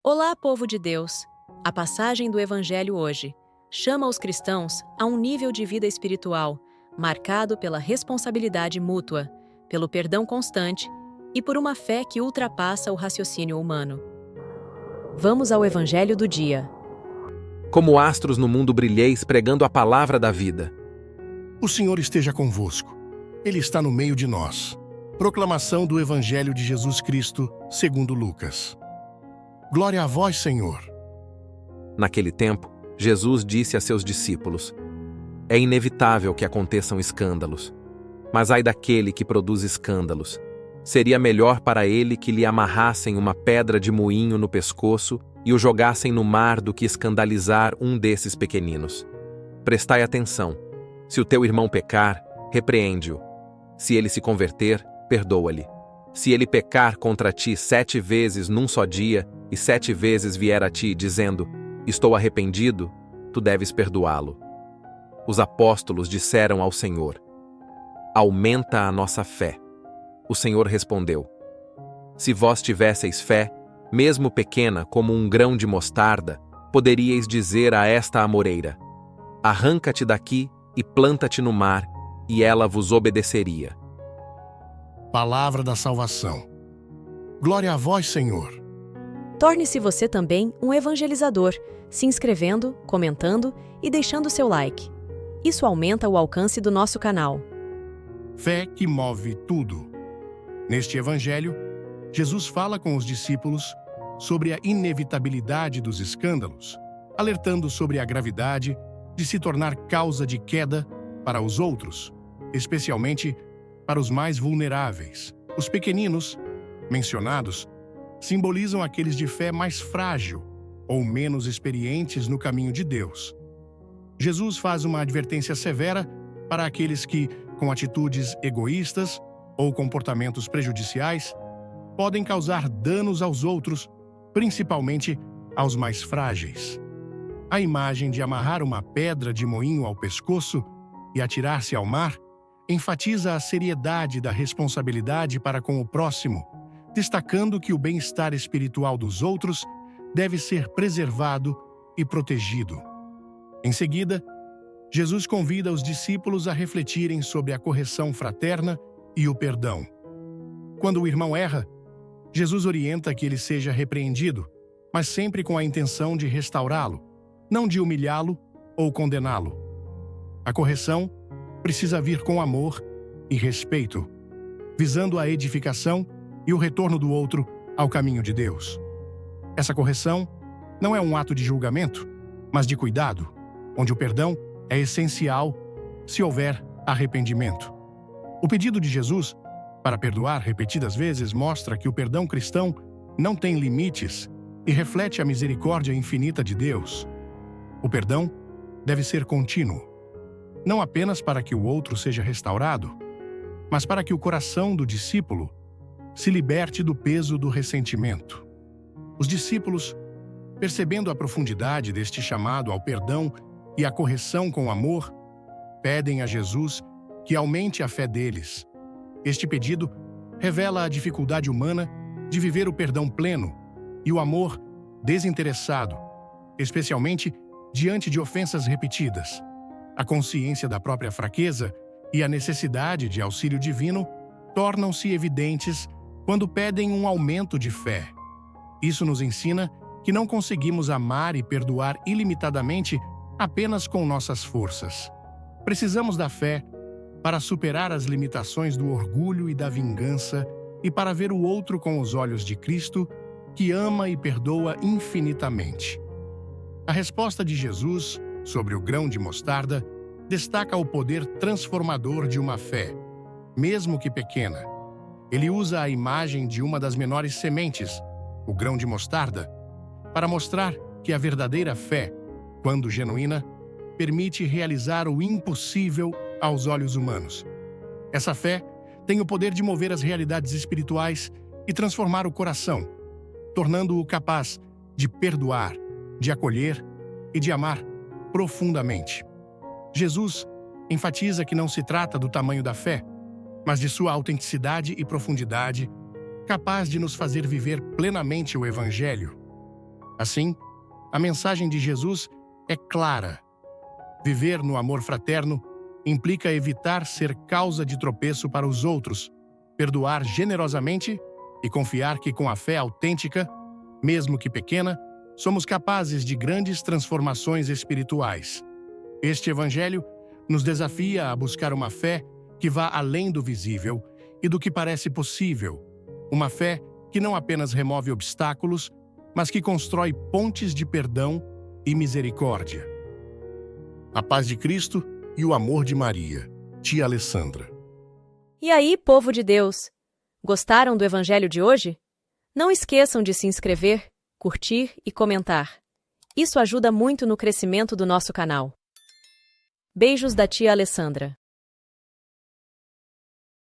Olá, povo de Deus! A passagem do Evangelho hoje chama os cristãos a um nível de vida espiritual marcado pela responsabilidade mútua, pelo perdão constante e por uma fé que ultrapassa o raciocínio humano. Vamos ao Evangelho do dia. Como astros no mundo brilheis pregando a palavra da vida. O Senhor esteja convosco. Ele está no meio de nós. Proclamação do Evangelho de Jesus Cristo, segundo Lucas. Glória a vós, Senhor. Naquele tempo, Jesus disse a seus discípulos: É inevitável que aconteçam escândalos, mas ai daquele que produz escândalos. Seria melhor para ele que lhe amarrassem uma pedra de moinho no pescoço e o jogassem no mar do que escandalizar um desses pequeninos. Prestai atenção. Se o teu irmão pecar, repreende-o. Se ele se converter, perdoa-lhe. Se ele pecar contra ti 7 vezes num só dia, e 7 vezes vier a ti dizendo: Estou arrependido, tu deves perdoá-lo. Os apóstolos disseram ao Senhor: Aumenta a nossa fé. O Senhor respondeu: Se vós tivesseis fé, mesmo pequena como um grão de mostarda, poderíeis dizer a esta amoreira: Arranca-te daqui e planta-te no mar, e ela vos obedeceria. Palavra da salvação. Glória a vós, Senhor. Torne-se você também um evangelizador, se inscrevendo, comentando e deixando seu like. Isso aumenta o alcance do nosso canal. Fé que move tudo. Neste Evangelho, Jesus fala com os discípulos sobre a inevitabilidade dos escândalos, alertando sobre a gravidade de se tornar causa de queda para os outros, especialmente para os mais vulneráveis. Os pequeninos, mencionados, simbolizam aqueles de fé mais frágil ou menos experientes no caminho de Deus. Jesus faz uma advertência severa para aqueles que, com atitudes egoístas ou comportamentos prejudiciais, podem causar danos aos outros, principalmente aos mais frágeis. A imagem de amarrar uma pedra de moinho ao pescoço e atirar-se ao mar enfatiza a seriedade da responsabilidade para com o próximo, destacando que o bem-estar espiritual dos outros deve ser preservado e protegido. Em seguida, Jesus convida os discípulos a refletirem sobre a correção fraterna e o perdão. Quando o irmão erra, Jesus orienta que ele seja repreendido, mas sempre com a intenção de restaurá-lo, não de humilhá-lo ou condená-lo. A correção precisa vir com amor e respeito, visando a edificação e o retorno do outro ao caminho de Deus. Essa correção não é um ato de julgamento, mas de cuidado, onde o perdão é essencial se houver arrependimento. O pedido de Jesus para perdoar repetidas vezes mostra que o perdão cristão não tem limites e reflete a misericórdia infinita de Deus. O perdão deve ser contínuo, não apenas para que o outro seja restaurado, mas para que o coração do discípulo se liberte do peso do ressentimento. Os discípulos, percebendo a profundidade deste chamado ao perdão e à correção com amor, pedem a Jesus que aumente a fé deles. Este pedido revela a dificuldade humana de viver o perdão pleno e o amor desinteressado, especialmente diante de ofensas repetidas. A consciência da própria fraqueza e a necessidade de auxílio divino tornam-se evidentes quando pedem um aumento de fé. Isso nos ensina que não conseguimos amar e perdoar ilimitadamente apenas com nossas forças. Precisamos da fé para superar as limitações do orgulho e da vingança e para ver o outro com os olhos de Cristo, que ama e perdoa infinitamente. A resposta de Jesus sobre o grão de mostarda destaca o poder transformador de uma fé, mesmo que pequena. Ele usa a imagem de uma das menores sementes, o grão de mostarda, para mostrar que a verdadeira fé, quando genuína, permite realizar o impossível aos olhos humanos. Essa fé tem o poder de mover as realidades espirituais e transformar o coração, tornando-o capaz de perdoar, de acolher e de amar profundamente. Jesus enfatiza que não se trata do tamanho da fé, mas de sua autenticidade e profundidade, capaz de nos fazer viver plenamente o Evangelho. Assim, a mensagem de Jesus é clara. Viver no amor fraterno implica evitar ser causa de tropeço para os outros, perdoar generosamente e confiar que com a fé autêntica, mesmo que pequena, somos capazes de grandes transformações espirituais. Este Evangelho nos desafia a buscar uma fé que vá além do visível e do que parece possível. Uma fé que não apenas remove obstáculos, mas que constrói pontes de perdão e misericórdia. A paz de Cristo e o amor de Maria. Tia Alessandra. E aí, povo de Deus? Gostaram do Evangelho de hoje? Não esqueçam de se inscrever, curtir e comentar. Isso ajuda muito no crescimento do nosso canal. Beijos da tia Alessandra.